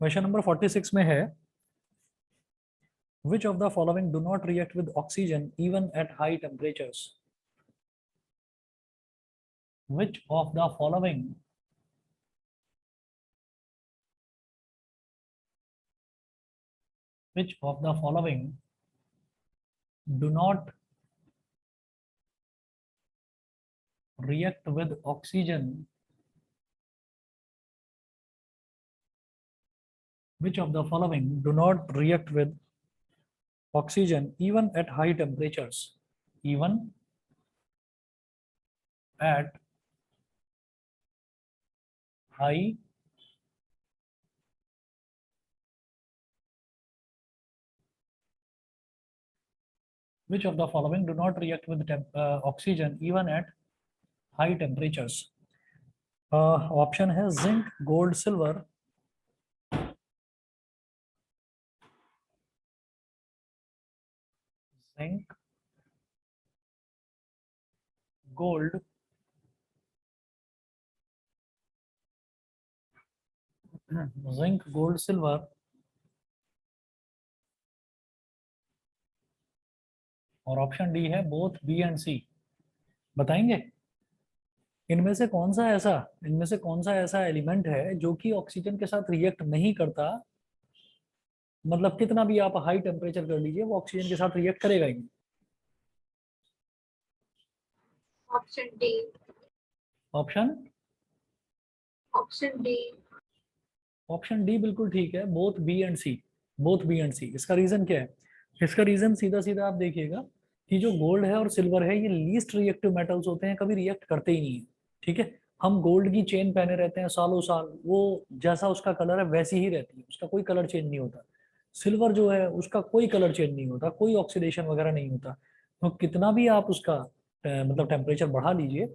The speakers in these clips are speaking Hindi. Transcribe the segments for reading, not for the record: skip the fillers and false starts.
क्वेश्चन नंबर 46 में है which of the following do not react with oxygen even at high temperatures? Which of the following do not react with oxygen? Which of the following do not react with oxygen even at high temperatures? Even at high which of the following do not react with oxygen even at high temperatures? Option है zinc, gold, silver. Zinc, gold, silver. और ऑप्शन डी है बोथ बी एंड सी। बताएंगे इनमें से कौन सा ऐसा एलिमेंट है जो कि ऑक्सीजन के साथ रिएक्ट नहीं करता, मतलब कितना भी आप हाई टेम्परेचर कर लीजिए वो ऑक्सीजन के साथ रिएक्ट करेगा ही नहीं। Option D. Option option D. Option D बिल्कुल ठीक है, both B and C. Both B and C. इसका रीजन क्या है? इसका रीजन सीधा सीधा आप देखिएगा कि जो गोल्ड है और सिल्वर है ये लीस्ट रिएक्टिव मेटल्स होते हैं, कभी रिएक्ट करते ही नहीं है। ठीक है, हम गोल्ड की चेन पहने रहते हैं सालों साल, वो जैसा उसका कलर है वैसी ही रहती है, उसका कोई कलर चेंज नहीं होता। सिल्वर जो है उसका कोई कलर चेंज नहीं होता, कोई ऑक्सीडेशन वगैरह नहीं होता। तो कितना भी आप उसका मतलब टेम्परेचर बढ़ा लीजिए,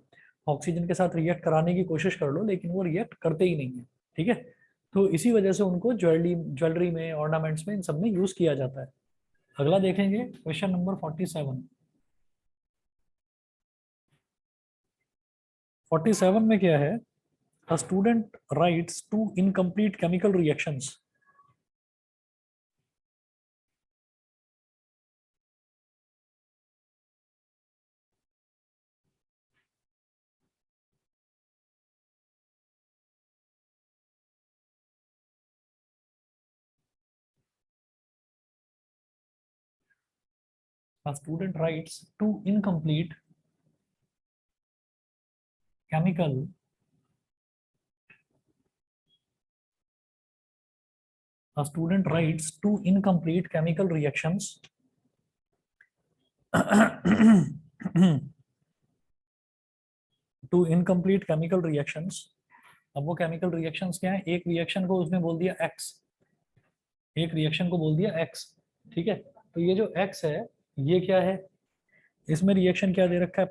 ऑक्सीजन के साथ रिएक्ट कराने की कोशिश कर लो, लेकिन वो रिएक्ट करते ही नहीं है। ठीक है, तो इसी वजह से उनको ज्वेलरी में, ऑर्नामेंट्स में, इन सब में यूज किया जाता है। अगला देखेंगे क्वेश्चन नंबर 47। 47 में क्या है? A student writes two incomplete chemical reactions. A student writes two incomplete chemical a student writes two incomplete chemical reactions two incomplete chemical reactions। अब वो केमिकल रिएक्शंस क्या है? एक रिएक्शन को उसने बोल दिया एक्स, एक रिएक्शन को बोल दिया एक्स। ठीक है, तो ये जो एक्स है ये क्या है? इसमें रिएक्शन क्या दे रखा है?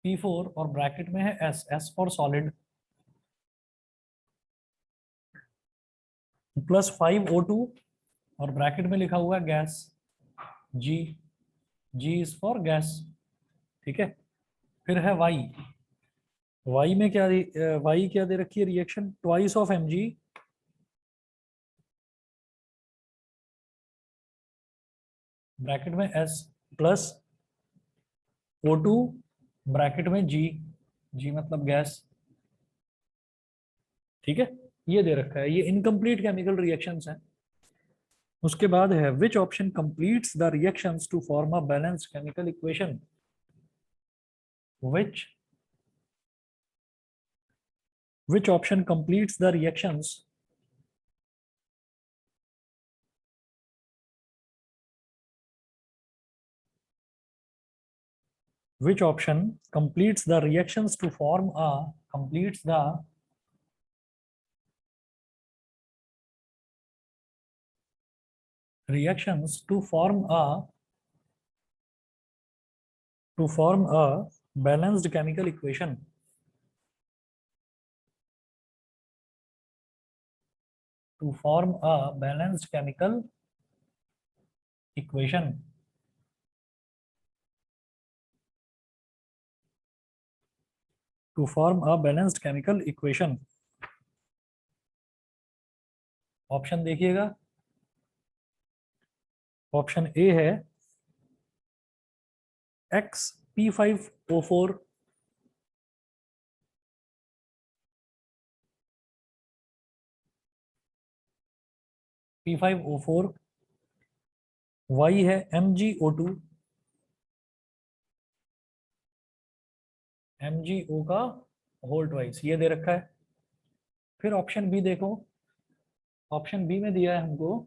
P4 और ब्रैकेट में है S, S for solid, plus 5O2 और ब्रैकेट में लिखा हुआ है gas G, G is for gas. ठीक है, फिर है Y, Y में क्या Y क्या दे रखी है? Reaction twice of Mg bracket में S प्लस O2 ब्रैकेट में G, G मतलब गैस। ठीक है, ये दे रखा है, ये इनकम्प्लीट केमिकल रिएक्शंस हैं। उसके बाद है which option completes the reactions to form a balanced chemical equation? which option completes the reactions which option completes the reactions to form a completes the reactions to form a balanced chemical equation? To form a balanced chemical equation. To form a balanced chemical equation. Option देखिएगा, ऑप्शन ए है X P5O4, P5O4, Y है MgO2, MgO का होल ट्वाइस, ये दे रखा है। फिर ऑप्शन बी देखो, ऑप्शन बी में दिया है हमको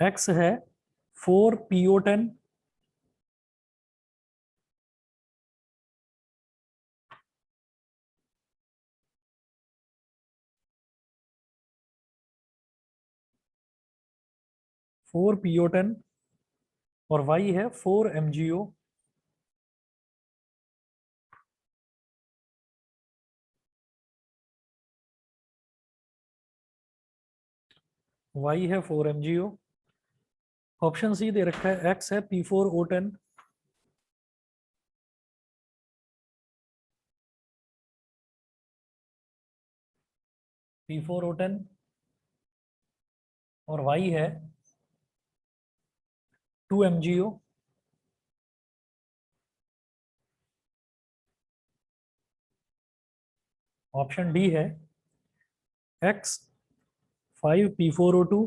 X है 4PO10, फोर PO10 और Y है 4MgO। Y है 4MgO। ऑप्शन सी दे रखा है X है P4O10, P4O10 और Y है 2MgO। ऑप्शन डी है X5P4O2,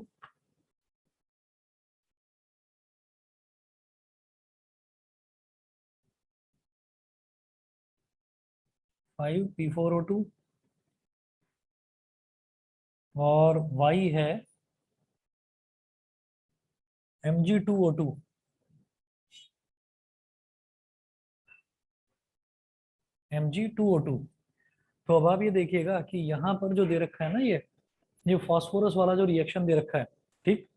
5P4O2 और Y है Mg2O2। Mg2O2। तो अब आप ये देखिएगा कि यहाँ पर जो दे रखा है ना, ये फास्फोरस वाला जो रिएक्शन दे रखा है, ठीक।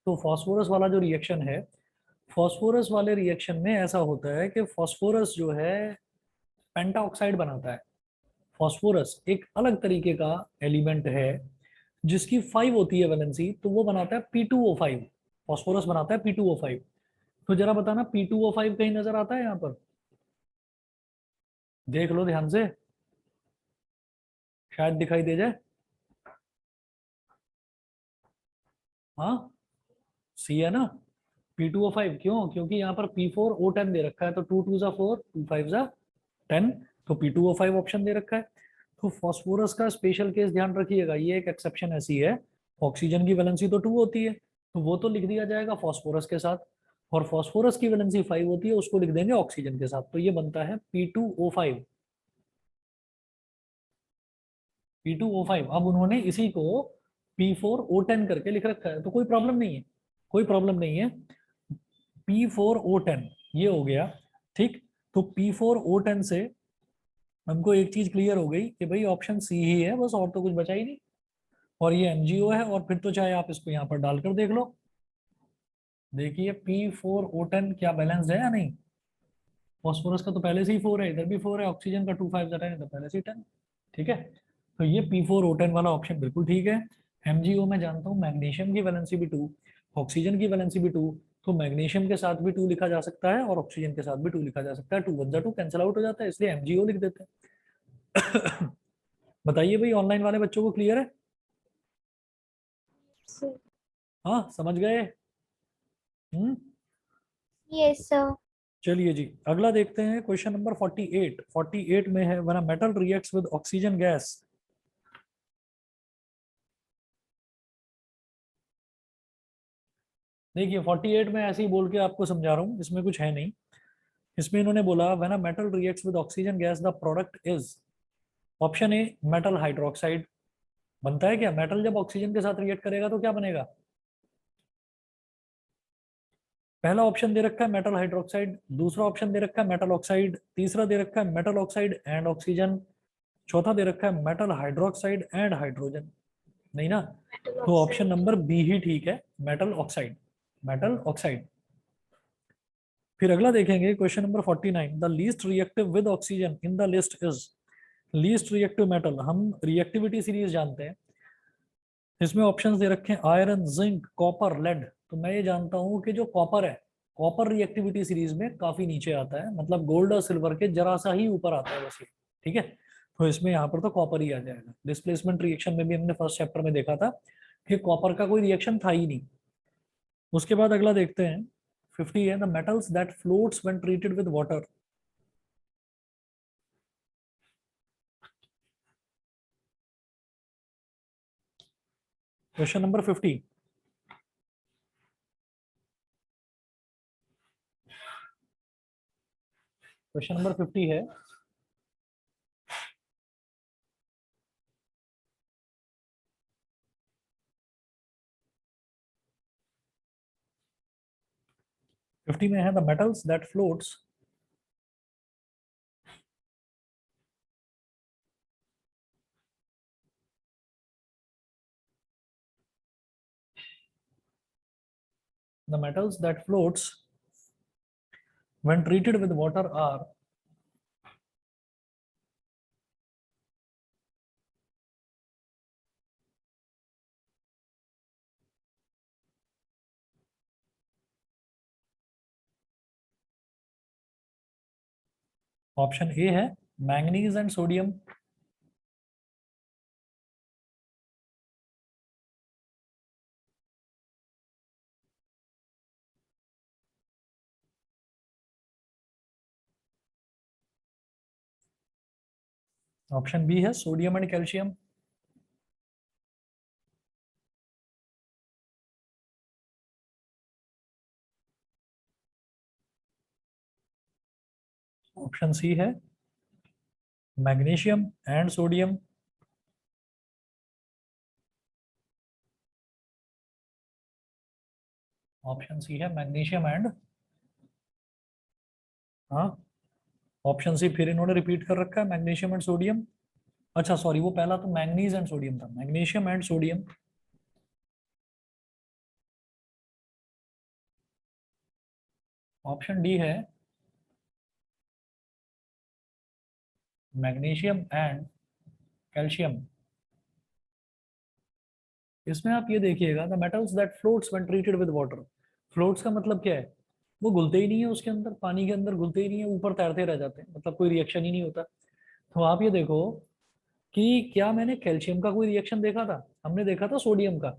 तो फास्फोरस वाला जो रिएक्शन है, फास्फोरस वाले रिएक्शन में ऐसा होता है कि फास्फोरस जो है पेंटा ऑक्साइड बनाता है। फास्फोरस एक अलग तरीके का एलिमेंट है जिसकी 5 होती है वैलेंसी, तो वो बनाता है P2O5। फास्फोरस बनाता है P2O5। तो जरा बताना P2O5 कहीं नजर आता है यहाँ पर? देख लो ध्यान से, शायद दिखाई दे जाए। हाँ, सी है ना, P2O5। क्यों? क्योंकि यहाँ पर P4O10 दे रखा है, तो 2 2 4, 2 5 10, तो P2O5 ऑप्शन दे रखा है। तो फास्फोरस का स्पेशल केस ध्यान रखिएगा, ये एक एक्सेप्शन ऐसी है, ऑक्सीजन की वैलेंसी तो 2 होती है, तो वो तो लिख दिया जाएगा फास्फोरस के साथ, और फास्फोरस की वैलेंसी 5 होती है, उसको लिख देंगे ऑक्सीजन के साथ, तो ये बनता है P2O5। P2O5। अब उन्होंने इसी को P4O10 करके लिख रखा है, तो कोई प्रॉब्लम नहीं है, कोई प्रॉब्लम नहीं है। P4O10 ये हो गया, ठीक। तो P4O10 से हमको एक चीज क्लियर हो गई कि भाई ऑप्शन सी ही है बस, और तो कुछ बचा ही नहीं, और ये MgO है, और फिर तो चाहे आप इसको यहाँ पर डालकर देख लो। देखिए P4O10 क्या बैलेंस्ड है या नहीं? फॉस्फोरस का तो पहले से ही 4 है, इधर भी 4 है, ऑक्सीजन का 2 5 10 है, तो पहले से ही 10। ठीक है, तो ये P4O10 वाला ऑप्शन बिल्कुल ठीक है। MgO में जानता हूँ मैग्नीशियम की वैलेंसी भी 2, ऑक्सीजन की वैलेंसी भी 2, तो मैग्नीशियम के साथ भी 2 लिखा जा सकता है और ऑक्सीजन के साथ भी 2 लिखा जा सकता है। 2 1 2 कैंसिल आउट हो जाता है, इसलिए MgO लिख देते हैं। बताइए भाई, ऑनलाइन वाले बच्चों को क्लियर है? हाँ, समझ गए? Yes sir. चलिए जी, अगला देखते हैं क्वेश्चन नंबर 48। 48 में है, when a metal reacts with oxygen gas. देखिए 48 में ऐसे ही बोल के आपको समझा रहा हूँ, इसमें कुछ है नहीं। इसमें इन्होंने बोला when a metal reacts with oxygen gas the product is, option a metal hydroxide. बनता है क्या? मेटल जब ऑक्सीजन के साथ रिएक्ट करेगा तो क्या बनेगा? पहला ऑप्शन दे रखा है मेटल हाइड्रोक्साइड, दूसरा ऑप्शन दे रखा है मेटल ऑक्साइड, तीसरा दे रखा है मेटल ऑक्साइड एंड ऑक्सीजन, चौथा दे रखा है मेटल हाइड्रोक्साइड एंड हाइड्रोजन। नहीं ना, मेटल तो ऑप्शन ऑक्साइड। नंबर बी ही ठीक है, मेटल ऑक्साइड, मेटल ऑक्साइड। फिर अगला देखेंगे question number 49, the least reactive with oxygen in the list is. Least reactive metal, हम रिएक्टिविटी सीरीज जानते हैं, इसमें ऑप्शंस दे रखे हैं आयरन, जिंक, कॉपर, लेड। तो मैं ये जानता हूं कि जो कॉपर है, कॉपर रिएक्टिविटी सीरीज में काफी नीचे आता है, मतलब गोल्ड और सिल्वर के जरा सा ही ऊपर आता है बस ये। ठीक है, तो इसमें यहाँ पर तो कॉपर ही आ जाएगा। डिस्प्लेसमेंट रिएक्शन में भी हमने फर्स्ट चैप्टर में देखा था कि कॉपर का कोई रिएक्शन था ही नहीं। उसके बाद अगला देखते हैं 50 है, the metals that floats when treated with water. Question number 50। Question number 50 है, फिफ्टी में है the metals that floats the metals that floats when treated with water are option A है manganese and sodium, option B है sodium and calcium, option C है magnesium and sodium, option C है मैग्नीशियम एंड, हाँ ऑप्शन सी फिर इन्होंने रिपीट कर रखा है मैग्नीशियम एंड सोडियम। अच्छा सॉरी, वो पहला तो मैंगनीज एंड सोडियम था, magnesium and sodium. Option D है मैग्नीशियम एंड कैल्शियम। इसमें आप ये देखिएगा the metals that floats when treated with water. Floats का मतलब क्या है, वो घुलते ही नहीं है उसके अंदर, पानी के अंदर घुलते ही नहीं है, ऊपर तैरते रह जाते हैं, मतलब कोई रिएक्शन ही नहीं होता। तो आप ये देखो कि क्या मैंने कैल्शियम का कोई रिएक्शन देखा था, हमने देखा था सोडियम का।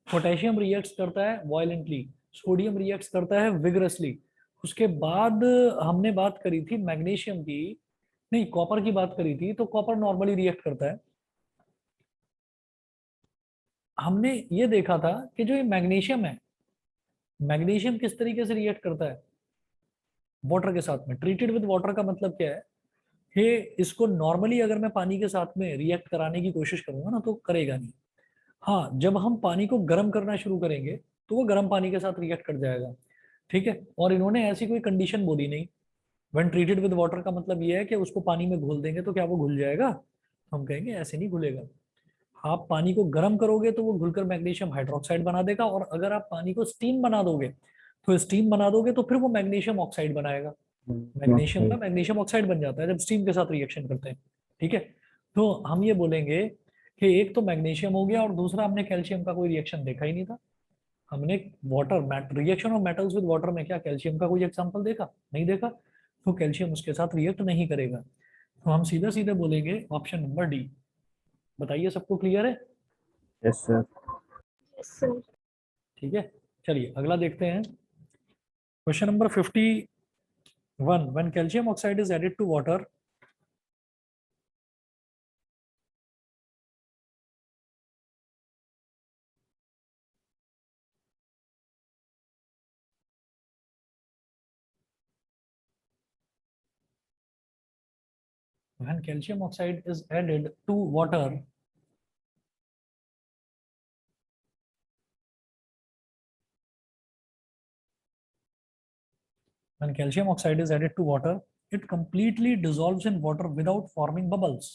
पोटेशियम रिएक्ट्स करता है वायलेंटली, सोडियम रिएक्ट्स करता है विगरसली। उसके बाद हमने बात करी थी मैग्नीशियम की, नहीं कॉपर की बात करी थी, तो कॉपर नॉर्मली रिएक्ट करता है। हमने ये देखा था कि जो ये मैग्नीशियम है, मैग्नीशियम किस तरीके से रिएक्ट करता है वाटर के साथ में। ट्रीटेड विद वाटर का मतलब क्या है कि इसको नॉर्मली अगर मैं पानी के साथ में रिएक्ट कराने की कोशिश करूंगा ना तो करेगा नहीं। हाँ जब हम पानी को गर्म करना शुरू करेंगे तो वो गर्म पानी के साथ रिएक्ट कर जाएगा। ठीक है, और इन्होंने ऐसी कोई कंडीशन बोली नहीं। व्हेन ट्रीटेड विद वाटर का मतलब ये है कि उसको पानी में घोल देंगे तो क्या वो घुल जाएगा, तो हम कहेंगे ऐसे नहीं घुलेगा। आप पानी को गर्म करोगे तो वो घुलकर मैग्नीशियम हाइड्रोक्साइड बना देगा, और अगर आप पानी को स्टीम बना दोगे तो स्टीम बना दोगे तो फिर वो मैग्नीशियम ऑक्साइड बनाएगा। Magnesium okay. का मैग्नीशियम ऑक्साइड बन जाता है जब स्टीम के साथ रिएक्शन करते हैं। ठीक है, तो हम ये बोलेंगे कि एक तो मैग्नीशियम हो गया और दूसरा हमने कैल्शियम का कोई रिएक्शन देखा ही नहीं था। हमने water reaction of metals with water में क्या कैल्शियम का कोई एग्जांपल देखा, नहीं देखा, तो कैल्शियम उसके साथ रिएक्ट नहीं करेगा। तो हम सीधे सीधे बोलेंगे ऑप्शन नंबर डी। बताइए सबको क्लियर है। Yes sir. Yes, sir. ठीक है, चलिए अगला देखते हैं। Question number 51, when calcium oxide is added to water, when calcium oxide is added to water, when calcium oxide is added to water, it completely dissolves in water without forming bubbles.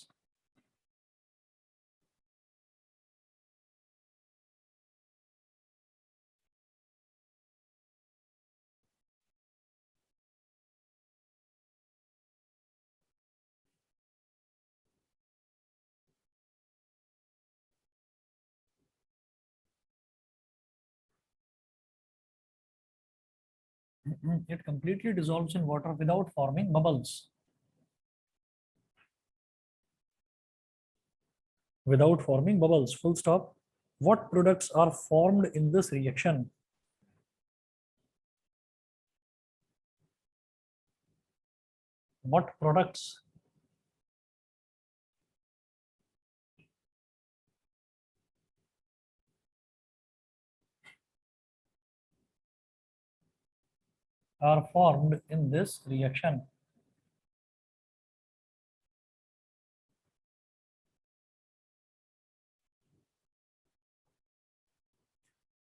It completely dissolves in water without forming bubbles. Without forming bubbles, full stop. What products are formed in this reaction? What products are formed in this reaction?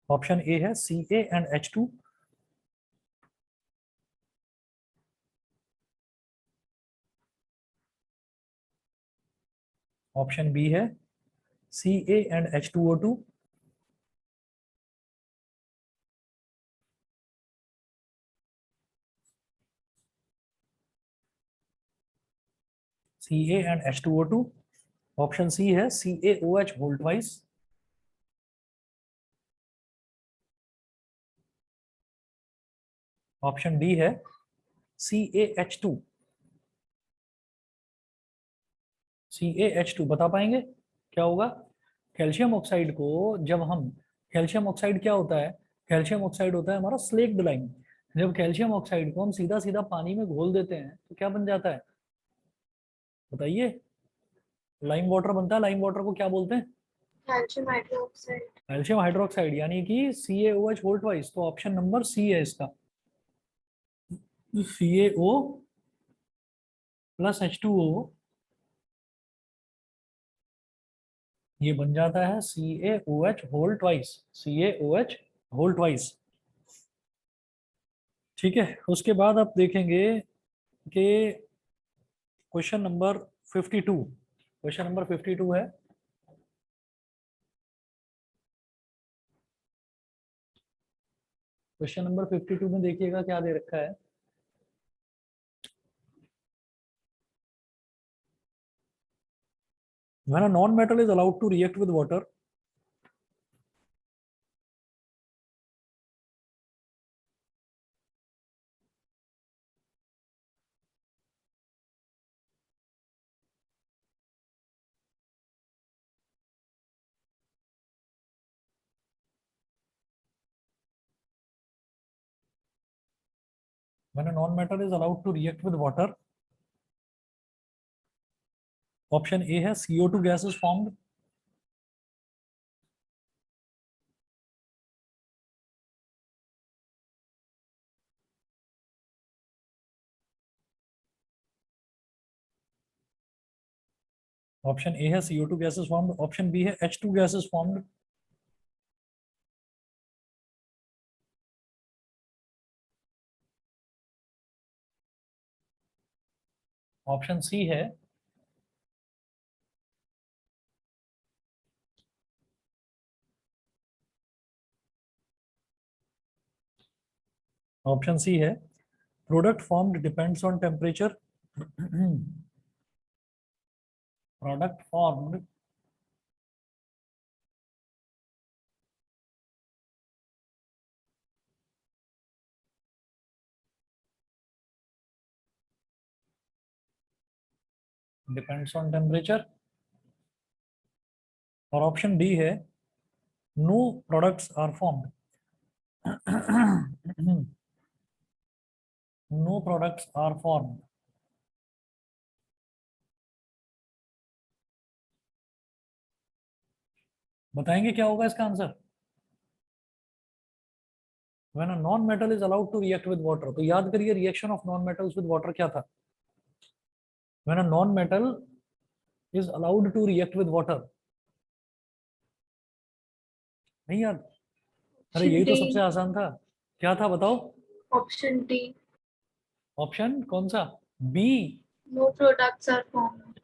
Option A है Ca and H2, option B है Ca and H2O2, Ca and H2O2, option C है CaOH whole twice, option D है CaH2। CaH2 बता पाएंगे क्या होगा? कैल्शियम ऑक्साइड को जब हम, कैल्शियम ऑक्साइड क्या होता है? कैल्शियम ऑक्साइड होता है हमारा स्लेक्ड लाइम। जब कैल्शियम ऑक्साइड को हम सीधा सीधा पानी में घोल देते हैं तो क्या बन जाता है बताइए? लाइम वाटर बनता है। लाइम वाटर को क्या बोलते हैं? Calcium hydroxide. कैल्शियम हाइड्रोक्साइड, यानी कि CaOH whole twice। तो ऑप्शन नंबर सी है इसका, CaO प्लस H2O, ये बन जाता है CaOH whole twice। CaOH whole twice, ठीक है। उसके बाद आप देखेंगे कि क्वेश्चन नंबर 52, क्वेश्चन नंबर 52 है, क्वेश्चन नंबर 52 में देखिएगा क्या दे रखा है। When a non-metal is allowed to react with water, when a non-metal is allowed to react with water, option A है CO2 gas is formed, option A है CO2 gas is formed, option B है H2 gas is formed, option C है ऑप्शन सी है product formed depends on temperature, product formed depends on temperature, और ऑप्शन डी है no products are formed, no products are formed. बताएंगे क्या होगा इसका answer? When a non-metal is allowed to react with water, तो याद करिए reaction of non metals with water क्या था? When a non-metal is allowed to react with water, नहीं याद? अरे यही तो सबसे आसान था। क्या था बताओ? Option D. ऑप्शन कौन सा? B, no products are formed.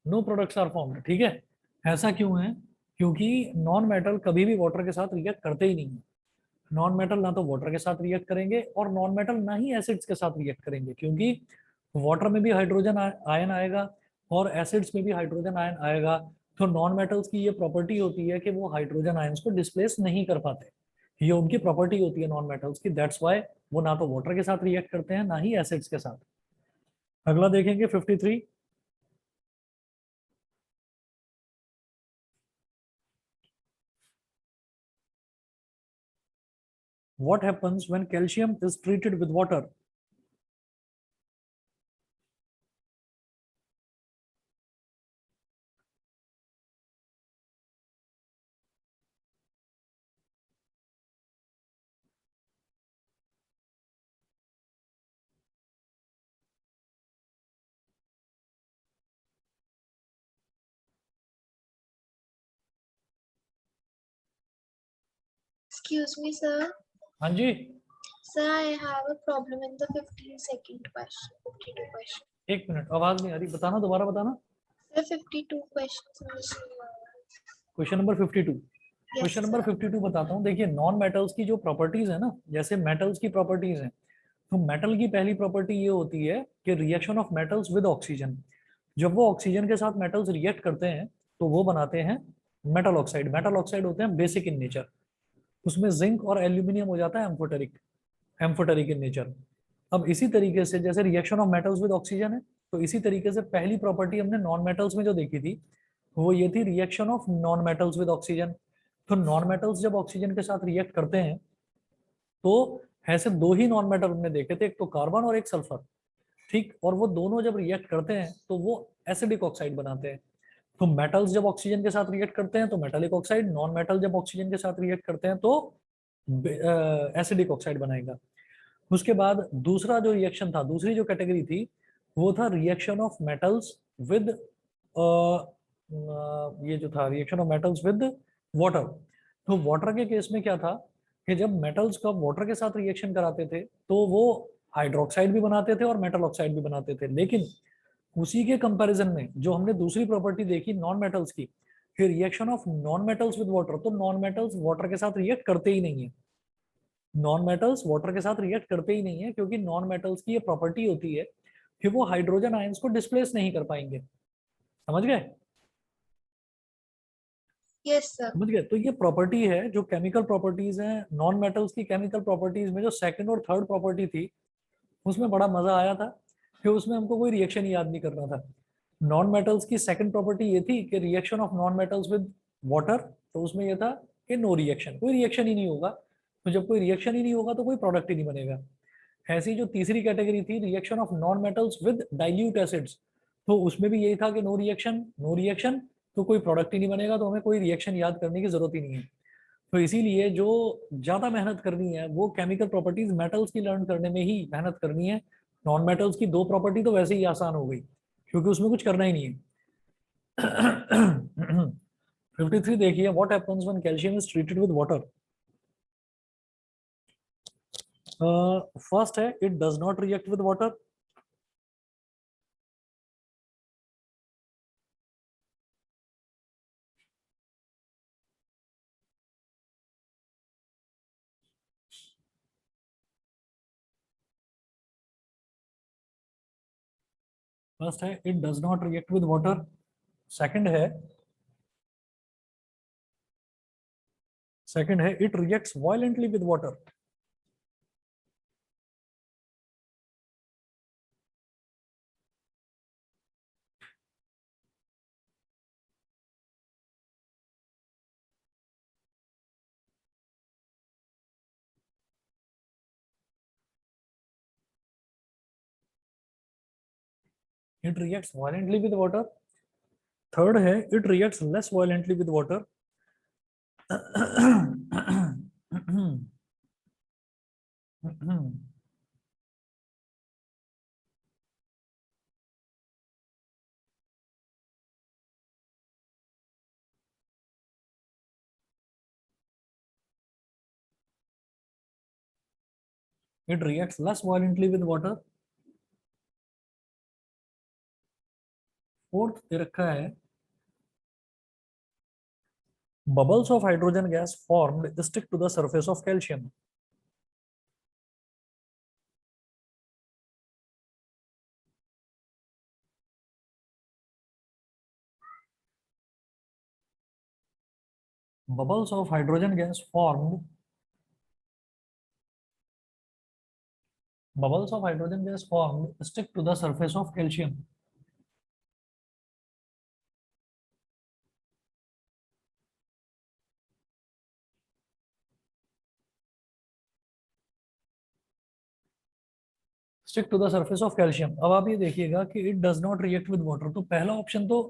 No products are formed, ठीक है। ऐसा क्यों है? क्योंकि नॉन मेटल कभी भी वाटर के साथ रिएक्ट करते ही नहीं है। नॉन मेटल ना तो वाटर के साथ रिएक्ट करेंगे और नॉन मेटल ना ही एसिड्स के साथ रिएक्ट करेंगे, क्योंकि वाटर में भी हाइड्रोजन आयन आएगा और एसिड्स में भी हाइड्रोजन आयन आएगा। तो नॉन मेटल्स की ये प्रॉपर्टी होती है कि वो हाइड्रोजन आयंस को डिस्प्लेस नहीं कर पाते। ये उनकी प्रॉपर्टी होती है नॉन मेटल्स की, दैट्स व्हाई वो ना तो वाटर के साथ रिएक्ट करते हैं ना ही एसिड्स के साथ। अगला देखेंगे 53। What happens when calcium is treated with water? Excuse me, sir. हाँ जी, Sir, I have a problem in the 52nd question. 52 question. एक मिनट, आवाज नहीं आ रही, बताना, दोबारा बताना। Sir, 52 questions. missing. Question number 52। Yes, question number sir. 52 बताता हूँ। देखिए, नॉन मेटल्स की जो प्रॉपर्टीज है ना, जैसे मेटल्स की प्रॉपर्टीज हैं, तो मेटल की पहली प्रॉपर्टी ये होती है कि reaction of metals with oxygen. जब वो ऑक्सीजन के साथ मेटल्स रिएक्ट करते हैं तो वो बनाते हैं मेटल ऑक्साइड। मेटल ऑक्साइड होते हैं बेसिक इन नेचर। उसमें जिंक और एल्यूमिनियम हो जाता है एम्फोटेरिक, एम्फोटेरिक इन नेचर। अब इसी तरीके से जैसे reaction of metals with oxygen है, तो इसी तरीके से पहली प्रॉपर्टी हमने नॉन मेटल्स में जो देखी थी वो ये थी, reaction of non metals with oxygen. तो नॉन मेटल्स जब ऑक्सीजन के साथ रिएक्ट करते हैं तो ऐसे दो ही नॉन मेटल हमने देखे थे, एक तो कार्बन और एक सल्फर। ठीक, और वो दोनों जब रिएक्ट करते हैं तो वो एसिडिक ऑक्साइड बनाते हैं। तो मेटल्स जब ऑक्सीजन के साथ रिएक्ट करते हैं तो मेटालिक ऑक्साइड, नॉन मेटल जब ऑक्सीजन के साथ रिएक्ट करते हैं तो एसिडिक ऑक्साइड बनाएगा। उसके बाद दूसरा जो रिएक्शन था, दूसरी जो कैटेगरी थी, वो था रिएक्शन ऑफ मेटल्स विद, ये जो था reaction of metals with water. तो वाटर के केस में क्या था कि जब मेटल्स का वाटर के साथ रिएक्शन कराते थे तो वो हाइड्रोक्साइड भी बनाते थे और मेटल ऑक्साइड भी बनाते थे। लेकिन उसी के कंपैरिजन में जो हमने दूसरी प्रॉपर्टी देखी नॉन मेटल्स की, फिर reaction of non metals with water, तो नॉन मेटल्स वाटर के साथ रिएक्ट करते ही नहीं है। नॉन मेटल्स वाटर के साथ रिएक्ट करते ही नहीं है, क्योंकि नॉन मेटल्स की ये प्रॉपर्टी होती है कि वो हाइड्रोजन आयंस को डिस्प्लेस नहीं कर पाएंगे। समझ गए? Yes, sir. समझ गए? तो ये प्रॉपर्टी है जो केमिकल प्रॉपर्टीज हैं नॉन मेटल्स की। केमिकल प्रॉपर्टीज में जो सेकंड और थर्ड प्रॉपर्टी थी उसमें बड़ा मजा आया था कि उसमें हमको कोई रिएक्शन ही याद नहीं करना था। नॉन मेटल्स की सेकंड प्रॉपर्टी ये थी कि reaction of non metals with water, तो उसमें ये था कि नो रिएक्शन, कोई रिएक्शन ही नहीं होगा। तो जब कोई रिएक्शन ही नहीं होगा तो कोई प्रोडक्ट ही नहीं बनेगा। ऐसी जो तीसरी कैटेगरी थी, reaction of non metals with dilute acids, तो उसमें भी यही था कि नो रिएक्शन, नो रिएक्शन, तो कोई प्रोडक्ट ही नहीं बनेगा, तो हमें कोई रिएक्शन याद करने की जरूरत ही नहीं है। तो इसीलिए जो ज्यादा मेहनत करनी है वो केमिकल प्रॉपर्टीज मेटल्स की लर्न करने में ही मेहनत करनी है। नॉन मेटल्स की दो प्रॉपर्टी तो वैसे ही आसान हो गई, क्योंकि उसमें कुछ करना ही नहीं है। 53 देखिए, what happens when calcium is treated with water. First है, it does not react with water. First है, it does not react with water. Second है it reacts violently with water. It reacts violently with water. Third है, it reacts less violently with water. It reacts less violently with water. Fourth दे रखा है, bubbles of hydrogen gas formed stick to the surface of calcium. Bubbles of hydrogen gas formed bubbles of hydrogen gas formed stick to the surface of calcium. Stick to the surface of calcium. अब आप ये देखिएगा कि it does not react with water, तो पहला ऑप्शन तो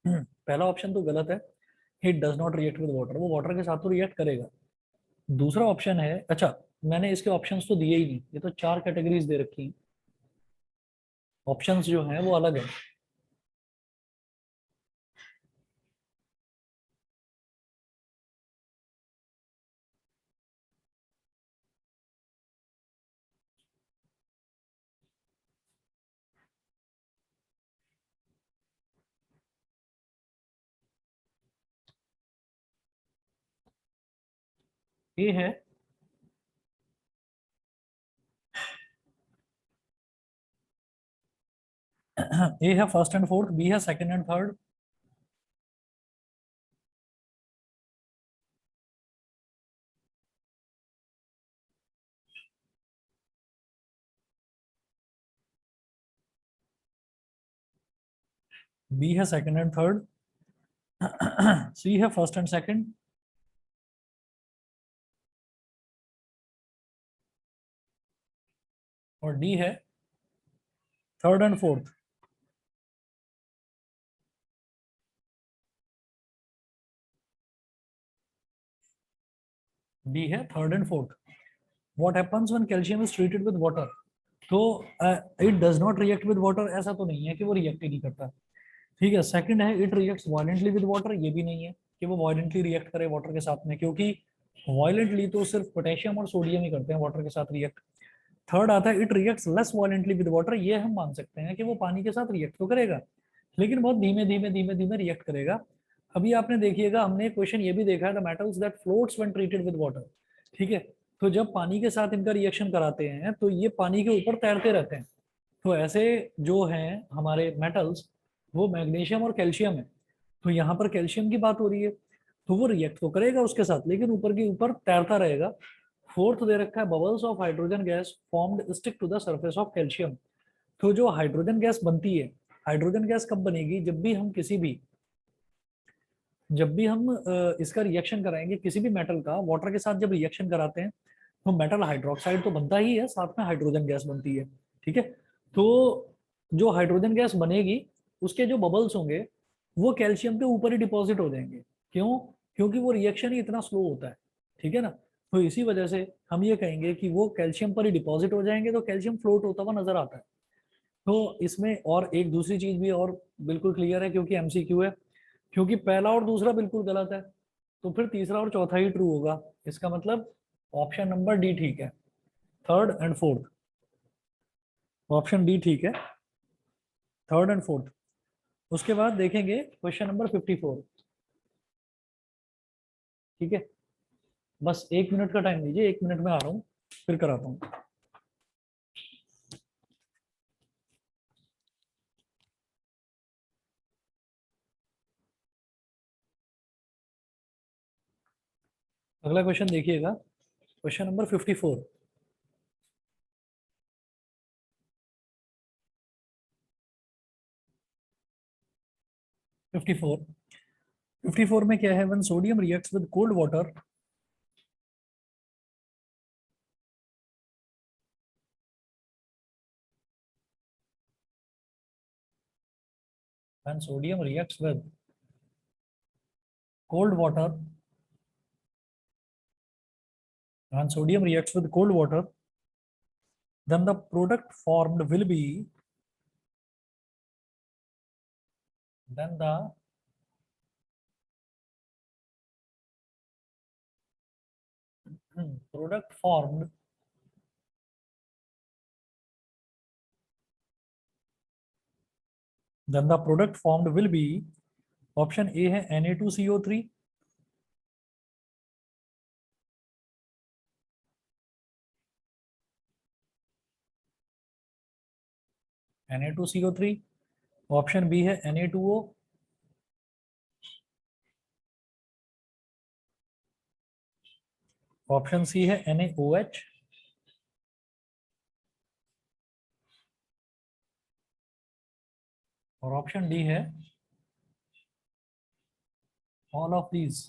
पहला ऑप्शन तो गलत है। It does not react with water, वो वाटर के साथ तो रिएक्ट करेगा। दूसरा ऑप्शन है, अच्छा मैंने इसके ऑप्शंस तो दिए ही नहीं, ये तो 4 कैटेगरीज दे रखी हैं, ऑप्शंस जो हैं वो अलग है। ये है ए है फर्स्ट एंड फोर्थ, बी है सेकंड एंड थर्ड, बी है सेकंड एंड थर्ड, सी है फर्स्ट एंड सेकंड, और डी है थर्ड एंड फोर्थ। डी है third and fourth. What happens when calcium is treated with water? तो it does not react with water, ऐसा तो नहीं है कि वो रिएक्ट ही नहीं करता। ठीक है, सेकंड है it reacts violently with water, ये भी नहीं है कि वो वायलेंटली रिएक्ट करे वाटर के साथ में, क्योंकि वायलेंटली तो सिर्फ पोटेशियम और सोडियम ही करते हैं वाटर के साथ रिएक्ट। थर्ड आता है it reacts less violently with water, ये हम मान सकते हैं कि वो पानी के साथ रिएक्ट तो करेगा लेकिन बहुत धीमे धीमे धीमे धीमे रिएक्ट करेगा। अभी आपने देखिएगा, हमने क्वेश्चन ये भी देखा है, the metals that floats when treated with water. ठीक है, तो जब पानी के साथ इनका रिएक्शन कराते हैं तो ये पानी के ऊपर तैरते रहते हैं। तो ऐसे जो हैं हमारे मेटल्स, वो मैग्नीशियम और कैल्शियम है। तो यहाँ पर कैल्शियम की बात हो रही है, तो वो रिएक्ट तो करेगा उसके साथ लेकिन ऊपर के ऊपर तैरता रहेगा। फोर्थ दे रखा है bubbles of hydrogen gas formed stick to the surface of calcium. तो जो हाइड्रोजन गैस बनती है, हाइड्रोजन गैस कब बनेगी? जब भी हम इसका रिएक्शन कराएंगे किसी भी मेटल का वाटर के साथ, जब रिएक्शन कराते हैं तो मेटल हाइड्रोक्साइड तो बनता ही है, साथ में हाइड्रोजन गैस बनती है। ठीक है, तो जो हाइड्रोजन गैस बनेगी उसके जो बबल्स होंगे वो कैल्शियम के ऊपर ही डिपॉजिट हो जाएंगे। क्यों? क्योंकि वो रिएक्शन ही इतना स्लो होता है। ठीक है ना, तो इसी वजह से हम ये कहेंगे कि वो कैल्शियम पर ही डिपॉजिट हो जाएंगे, तो कैल्शियम फ्लोट होता हुआ नजर आता है। तो इसमें और एक दूसरी चीज भी और बिल्कुल क्लियर है, क्योंकि एमसीक्यू है, क्योंकि पहला और दूसरा बिल्कुल गलत है तो फिर तीसरा और चौथा ही ट्रू होगा। इसका मतलब ऑप्शन नंबर डी ठीक है, third and fourth. Option D ठीक है, थर्ड एंड फोर्थ। उसके बाद देखेंगे क्वेश्चन नंबर 54। ठीक है, बस 1 मिनट का टाइम दीजिए, 1 मिनट में आ रहा हूँ, फिर कराता हूँ। अगला क्वेश्चन देखिएगा, क्वेश्चन नंबर 54। 54 54 में क्या है? When sodium reacts with cold water, when sodium reacts with cold water when sodium reacts with cold water, then the product formed will be, then the product formed then the product formed will be, option A है Na2CO3, Na2CO3, ऑप्शन बी है Na2O, ऑप्शन सी है NaOH, और ऑप्शन डी है all of these.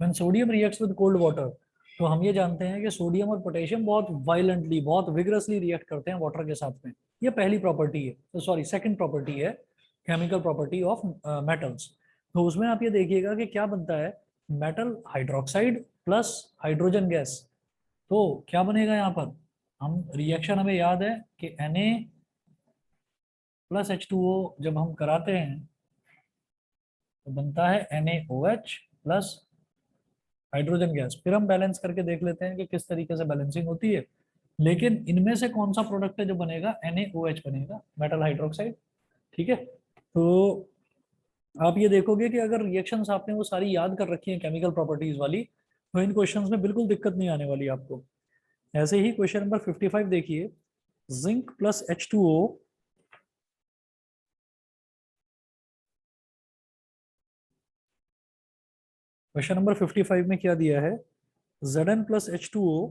When sodium reacts with cold water, तो हम ये जानते हैं कि सोडियम और पोटेशियम बहुत वायलेंटली, बहुत विग्रसली रिएक्ट करते हैं वाटर के साथ में। ये पहली प्रॉपर्टी है, तो सॉरी सेकंड प्रॉपर्टी है, केमिकल प्रॉपर्टी ऑफ मेटल्स। तो उसमें आप ये देखिएगा कि क्या बनता है, metal hydroxide plus hydrogen gas. तो क्या बनेगा यहाँ पर, हम रिएक्शन हमें याद है कि Na प्लस H2O जब हम कराते हैं तो बनता है NaOH प्लस हाइड्रोजन गैस। फिर हम बैलेंस करके देख लेते हैं कि किस तरीके से बैलेंसिंग होती है, लेकिन इनमें से कौन सा प्रोडक्ट है जो बनेगा, NaOH बनेगा, मेटल हाइड्रोक्साइड। ठीक है, तो आप ये देखोगे कि अगर रिएक्शंस आपने वो सारी याद कर रखी हैं केमिकल प्रॉपर्टीज वाली, तो इन क्वेश्चंस में बिल्कुल दिक्कत नहीं आने वाली आपको। ऐसे ही क्वेश्चन नंबर 55 देखिए, zinc plus H2O, question number 55 में क्या दिया है, Zn प्लस H2O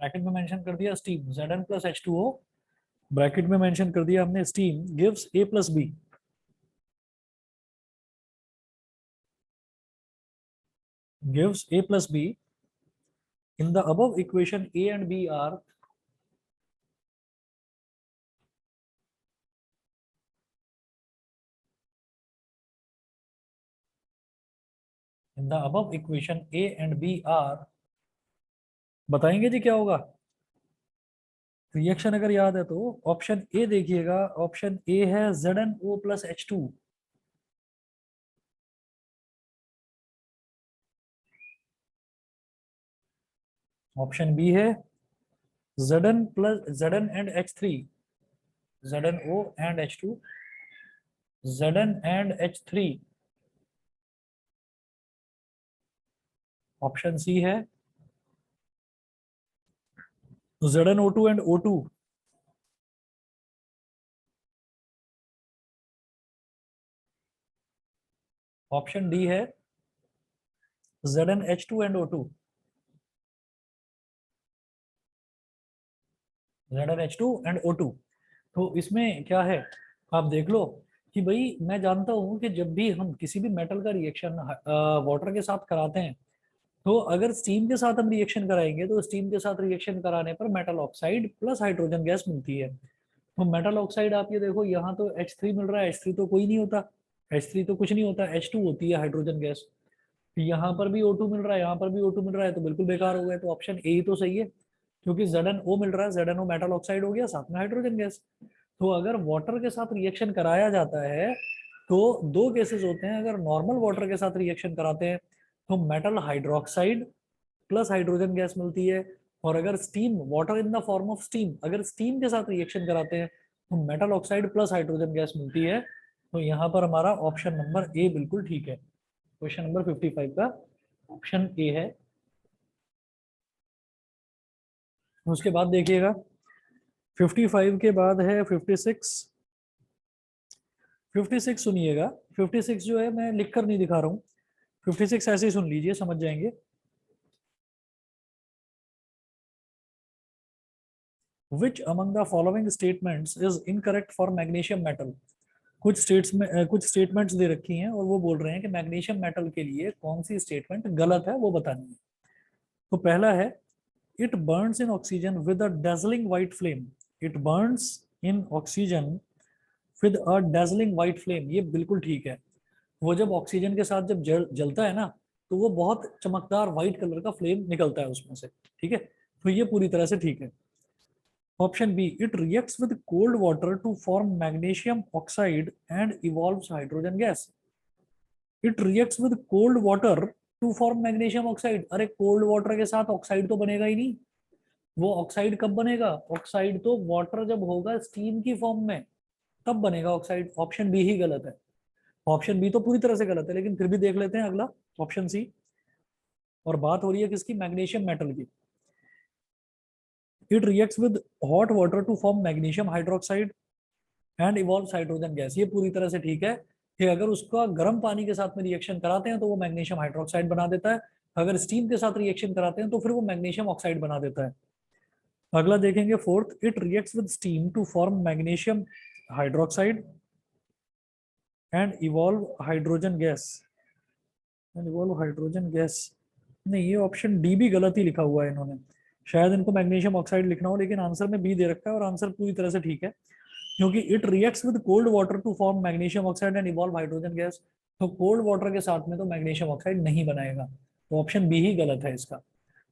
ब्रैकेट में मेंशन कर दिया steam, Zn plus H2O bracket में मेंशन कर दिया हमने steam, gives A plus B। gives A plus B. In the above equation, A and B are in the above equation A and B are, बताएंगे जी क्या होगा। रिएक्शन अगर याद है तो ऑप्शन ए देखिएगा, ऑप्शन ए है ZnO plus H2, option B है Zn plus Zn and H3, ZnO and H2, Zn and H3, option C है ZnO2 and O2, option D है ZnH2 and O2, ZnH2 and O2। तो इसमें क्या है, आप देख लो कि भाई मैं जानता हूं कि जब भी हम किसी भी मेटल का रिएक्शन वाटर के साथ कराते हैं, तो अगर स्टीम के साथ हम रिएक्शन कराएंगे तो स्टीम के साथ रिएक्शन कराने पर metal oxide plus hydrogen gas मिलती है। तो मेटल ऑक्साइड आप ये देखो, यहाँ तो H3 मिल रहा है, H3 तो कोई नहीं होता, H3 तो कुछ नहीं होता, H2 होती है हाइड्रोजन गैस। यहाँ पर भी O2 मिल रहा है, यहाँ पर भी O2 मिल रहा है, तो बिल्कुल बेकार हो गया। तो ऑप्शन ए ही तो सही है, क्योंकि ZnO मिल रहा है, ZnO मेटल ऑक्साइड हो गया, साथ में हाइड्रोजन गैस। तो अगर वाटर के साथ रिएक्शन कराया जाता है तो दो केसेस होते हैं। अगर नॉर्मल वाटर के साथ रिएक्शन कराते हैं तो metal hydroxide plus hydrogen gas मिलती है, और अगर steam, water in the form of steam, अगर स्टीम के साथ रिएक्शन कराते हैं तो metal oxide plus hydrogen gas मिलती है। तो यहाँ पर हमारा ऑप्शन नंबर ए बिल्कुल ठीक है। क्वेश्चन नंबर 55 का ऑप्शन ए है। उसके बाद देखिएगा 55 के बाद है 56। 56 सुनिएगा, 56 जो है मैं लिख कर नहीं दिखा रहा हूँ, 56 ऐसे ही सुन लीजिए, समझ जाएंगे। Which among the following statements is incorrect for magnesium metal? कुछ स्टेट्स में कुछ स्टेटमेंट्स दे रखी हैं और वो बोल रहे हैं कि मैग्नीशियम मेटल के लिए कौन सी स्टेटमेंट गलत है, वो बतानी है। तो पहला है, it Burns in oxygen with a dazzling white flame. It Burns in oxygen with a dazzling white flame, ये बिल्कुल ठीक है। वो जब ऑक्सीजन के साथ जब जलता है ना, तो वो बहुत चमकदार व्हाइट कलर का फ्लेम निकलता है उसमें से। ठीक है, तो ये पूरी तरह से ठीक है। Option B, it reacts with cold water to form magnesium oxide and evolves hydrogen gas. It reacts with cold water to form magnesium oxide, अरे कोल्ड वाटर के साथ ऑक्साइड तो बनेगा ही नहीं। वो ऑक्साइड कब बनेगा, ऑक्साइड तो वाटर जब होगा स्टीम की फॉर्म में, तब बनेगा ऑक्साइड। ऑप्शन बी ही गलत है। ऑप्शन बी तो पूरी तरह से गलत है, लेकिन फिर भी देख लेते हैं अगला, ऑप्शन सी। और बात हो रही है किसकी, मैग्नीशियम मेटल की। It reacts with hot water to form magnesium hydroxide and evolve hydrogen gas. ये पूरी तरह से ठीक है कि अगर उसका गर्म पानी के साथ में रिएक्शन कराते हैं तो वो मैग्नीशियम हाइड्रोक्साइड बना देता है, अगर स्टीम के साथ रिएक्शन कराते हैं तो फिर वो मैग्नीशियम ऑक्साइड बना देता है। अगला देखेंगे fourth, it reacts with steam to form magnesium hydroxide and evolve hydrogen gas. And evolve hydrogen gas, नहीं ये ऑप्शन डी भी गलत ही लिखा हुआ है इन्होंने, शायद इनको मैग्नीशियम ऑक्साइड लिखना हो, लेकिन आंसर में बी दे रखा है और आंसर पूरी तरह से ठीक है, क्योंकि it reacts with cold water to form magnesium oxide and evolve hydrogen gas. तो कोल्ड वाटर के साथ में तो मैग्नीशियम ऑक्साइड नहीं बनाएगा, तो ऑप्शन बी ही गलत है इसका।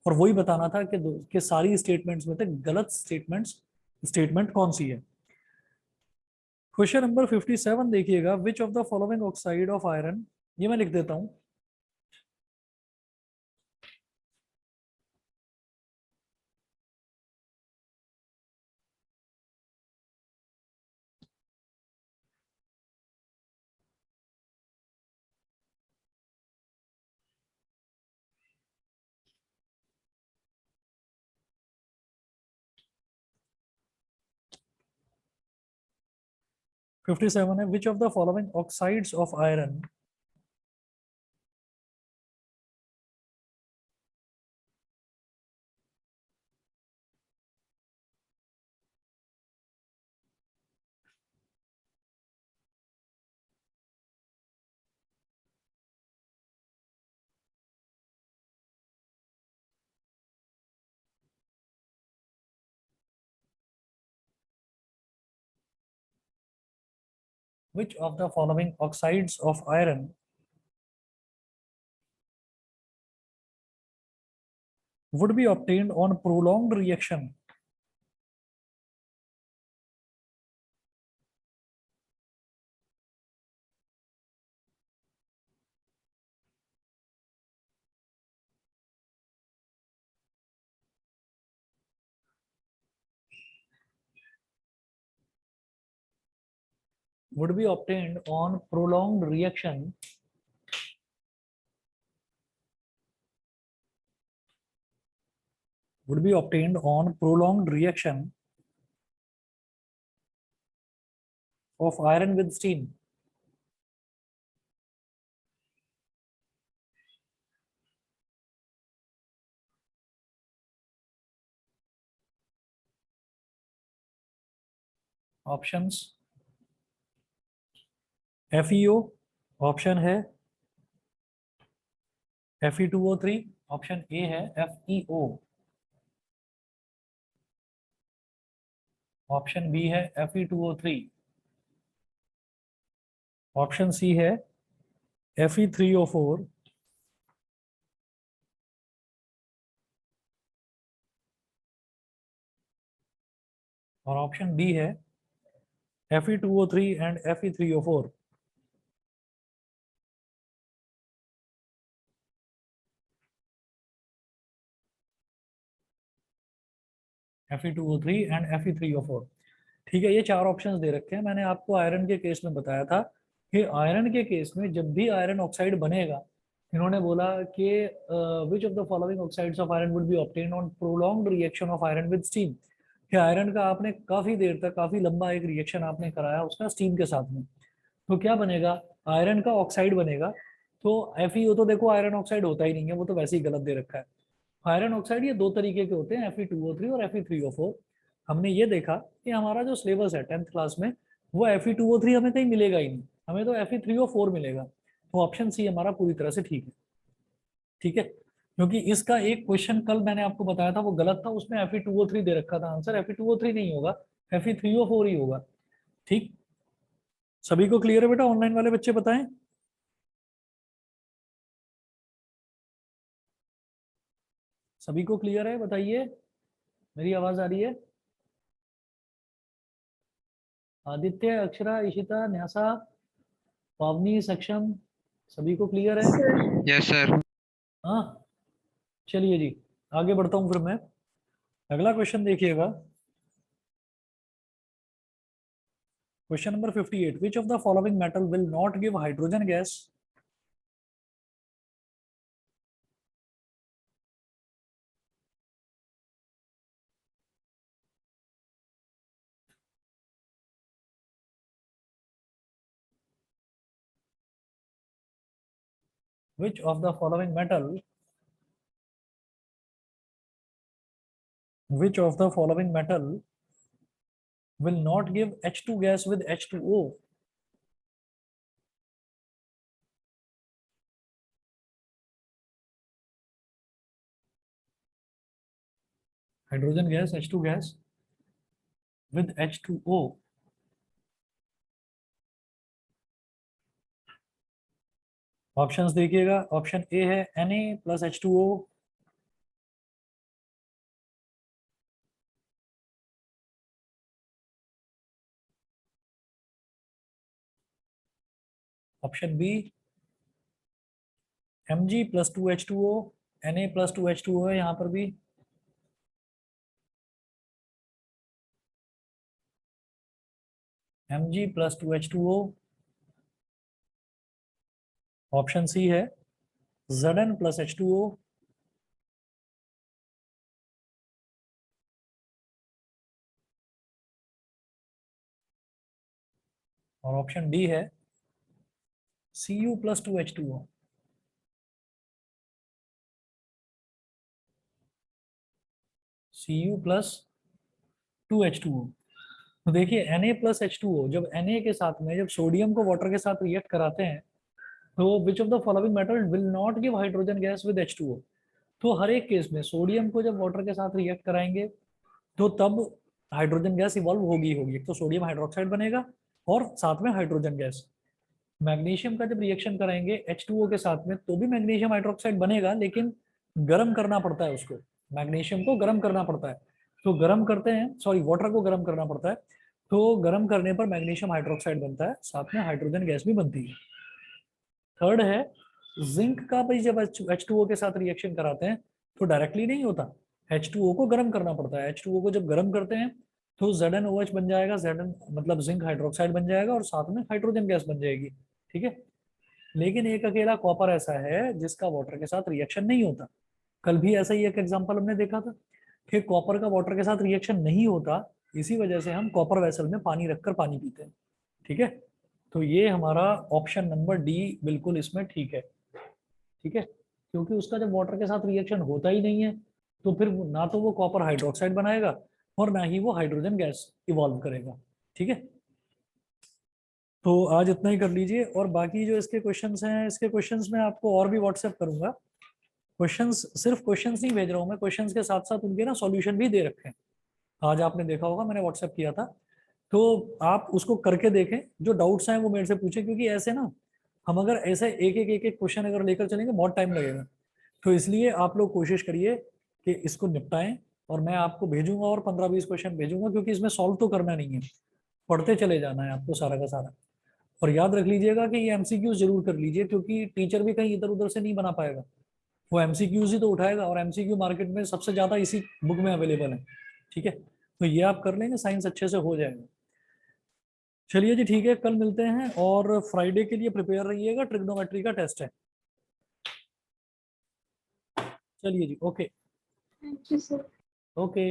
और वही बताना था कि सारी स्टेटमेंट्स में से गलत स्टेटमेंट कौन सी है। क्वेश्चन नंबर 57 देखिएगा, which of the following oxide of iron, ये मैं लिख देता हूं, फिफ्टी सेवन है, which of the following oxides of iron which of the following oxides of iron would be obtained on prolonged reaction would be obtained on prolonged reaction would be obtained on prolonged reaction of iron with steam. Options, FeO option है, Fe2O3 ऑप्शन ए है, FeO ऑप्शन बी है, Fe2O3 ऑप्शन सी है, Fe3O4 और ऑप्शन डी है Fe2O3 and Fe3O4। Fe2O3 and Fe3O4, ठीक है। ये चार ऑप्शंस दे रखे हैं। मैंने आपको आयरन के केस में बताया था कि आयरन के केस में जब भी आयरन ऑक्साइड बनेगा, इन्होंने बोला कि which of the following oxides of iron would be obtained on prolonged reaction of iron with steam, कि आयरन का आपने काफी देर तक, काफी लंबा एक रिएक्शन आपने कराया उसका स्टीम के साथ में, तो क्या बनेगा, आयरन का ऑक्साइड बनेगा। तो FeO तो देखो आयरन ऑक्साइड होता ही नहीं है, वो तो वैसे ही गलत दे रखा है। आयरन ऑक्साइड ये दो तरीके के होते हैं, Fe2O3 और Fe3O4। हमने ये देखा कि हमारा जो सिलेबस है 10th क्लास में, वो Fe2O3 हमें कहीं मिलेगा ही नहीं, हमें तो Fe3O4 मिलेगा। तो ऑप्शन सी हमारा पूरी तरह से ठीक है, ठीक है। क्योंकि इसका एक क्वेश्चन कल मैंने आपको बताया था वो गलत था, उसमें Fe2O3 दे रखा था, आंसर Fe2O3 नहीं होगा, Fe3O4 ही होगा। ठीक, सभी को क्लियर है बेटा? ऑनलाइन वाले बच्चे बताएं, सभी को क्लियर है? बताइए, मेरी आवाज आ रही है? आदित्य, अक्षरा, इशिता, न्यासा, पावनी, सक्षम, सभी को क्लियर है? Sir, yes sir. हाँ, चलिए जी, आगे बढ़ता हूँ फिर मैं। अगला क्वेश्चन देखिएगा, question number 58, which of the following metal will not give hydrogen gas which of the following metal will not give H2 gas with H2O? Hydrogen gas, H2 gas with H2O. Options देखिएगा, ऑप्शन ए है Na plus H2O, option B Mg plus 2H2O, Na plus 2H2O है यहाँ पर भी, Mg plus 2H2O, option C है Zn प्लस H2O, और ऑप्शन डी है Cu plus 2H2O। Cu plus 2H2O। तो देखिए Na प्लस H2O, जब Na के साथ में जब सोडियम को वाटर के साथ रिएक्ट कराते हैं तो which of the following metal will not give hydrogen gas with H2O। तो हर एक केस में सोडियम को जब वाटर के साथ रिएक्ट कराएंगे तो तब हाइड्रोजन गैस इवॉल्व होगी एक तो सोडियम हाइड्रोक्साइड बनेगा और साथ में हाइड्रोजन गैस। मैग्नीशियम का जब रिएक्शन कराएंगे H2O के साथ में तो भी मैग्नीशियम हाइड्रोक्साइड बनेगा, लेकिन गर्म करना पड़ता है उसको, मैग्नीशियम को गर्म करना पड़ता है। तो गर्म करते हैं, सॉरी वाटर को गर्म करना पड़ता है, तो गर्म करने पर मैग्नीशियम हाइड्रोक्साइड बनता है, साथ में हाइड्रोजन गैस भी बनती है। थर्ड है जिंक का भी जब H2O के साथ रिएक्शन कराते हैं तो डायरेक्टली नहीं होता, H2O को गर्म करना पड़ता है। H2O को जब गर्म करते हैं तो ZnOH बन जाएगा, Zn मतलब जिंक हाइड्रोक्साइड बन जाएगा और साथ में हाइड्रोजन गैस बन जाएगी, ठीक है। लेकिन एक अकेला कॉपर ऐसा है जिसका वाटर के साथ रिएक्शन नहीं होता। कल भी ऐसा ही एक एग्जांपल हमने देखा था कि कॉपर का वाटर के साथ रिएक्शन नहीं होता, इसी वजह से हम कॉपर वेसल में पानी रखकर पानी पीते हैं, ठीक है। तो ये हमारा ऑप्शन नंबर डी बिल्कुल इसमें ठीक है, ठीक है, क्योंकि उसका जब वाटर के साथ रिएक्शन होता ही नहीं है तो फिर ना तो वो कॉपर हाइड्रोक्साइड बनाएगा और ना ही वो हाइड्रोजन गैस इवॉल्व करेगा, ठीक है। तो आज इतना ही कर लीजिए, और बाकी जो इसके क्वेश्चंस हैं, इसके क्वेश्चंस मैं आपको और भी व्हाट्सएप करूंगा। क्वेश्चंस सिर्फ क्वेश्चंस नहीं भेज रहा हूँ मैं, क्वेश्चंस के साथ साथ उनके ना सॉल्यूशन भी दे रखे हैं। आज आपने देखा होगा मैंने व्हाट्सएप किया था, तो आप उसको करके देखें, जो डाउट्स हैं वो मेरे से पूछें, क्योंकि ऐसे ना हम अगर ऐसे एक एक क्वेश्चन अगर लेकर चलेंगे बहुत टाइम लगेगा। तो इसलिए आप लोग कोशिश करिए कि इसको निपटाएं, और मैं आपको भेजूंगा और 15-20 क्वेश्चन भेजूंगा, क्योंकि इसमें सॉल्व तो करना नहीं है, पढ़ते चले जाना है आपको सारा का सारा। और याद रख लीजिएगा कि ये एमसीक्यूज जरूर कर लीजिए, क्योंकि टीचर भी कहीं इधर उधर से नहीं बना पाएगा, वो एमसीक्यूज ही तो उठाएगा, और एमसीक्यू मार्केट में सबसे ज्यादा इसी बुक में अवेलेबल है, ठीक है। तो ये आप कर लेंगे, साइंस अच्छे से हो जाएगा। चलिए जी ठीक है, कल मिलते हैं, और फ्राइडे के लिए प्रिपेयर रहिएगा, ट्रिग्नोमेट्री का टेस्ट है। चलिए जी, okay Thank you, sir. Okay.